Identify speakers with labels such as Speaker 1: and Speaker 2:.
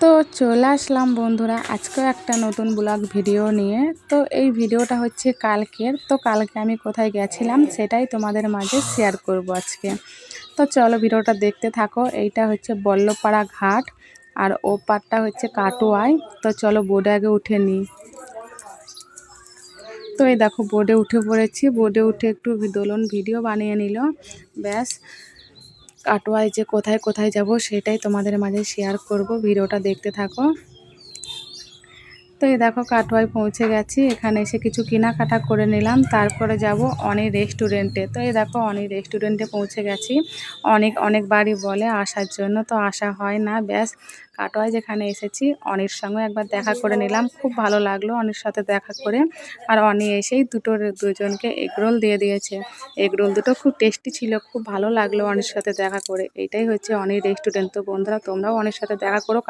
Speaker 1: তো চলে আসলাম বন্ধুরা আজকেও একটা নতুন ব্লগ ভিডিও নিয়ে। তো এই ভিডিওটা হচ্ছে কালকের। তো কালকে আমি কোথায় গেছিলাম সেটাই তোমাদের মাঝে শেয়ার করব আজকে। তো চলো ভিডিওটা দেখতে থাকো। এইটা হচ্ছে বল্লভপাড়া ঘাট আর ও পারটা হচ্ছে কাটোয়ায়। তো চলো বোর্ডে আগে উঠে নিই। তো এই দেখো বোর্ডে উঠে পড়েছি। বোর্ডে উঠে একটু দোলন ভিডিও বানিয়ে নিল। ব্যাস কাটোয়ায় যে কোথায় কোথায় যাব সেটাই তোমাদের মাঝে শেয়ার করব। ভিডিওটা দেখতে থাকো। তো এই দেখো কাটোয়ায় পৌঁছে গেছি। এখানে এসে কিছু কেনাকাটা করে নিলাম, তারপরে যাব অনি রেস্টুরেন্টে। তো এই দেখো অনি রেস্টুরেন্টে পৌঁছে গেছি। অনেকবারই বলে আসার জন্য, তো আসা হয় না। ব্যাস কাটোয়ায় যেখানে এসেছি অনির সঙ্গে একবার দেখা করে নিলাম। খুব ভালো লাগলো অনির সাথে দেখা করে। আর অনি এসেই দুজনকে এগরোল দিয়ে দিয়েছে। এগরোল দুটো খুব টেস্টি ছিল, খুব ভালো লাগলো অনির সাথে দেখা করে। এইটাই হচ্ছে অনি রেস্টুরেন্ট। তো বন্ধুরা তোমরাও অনির সাথে দেখা করো।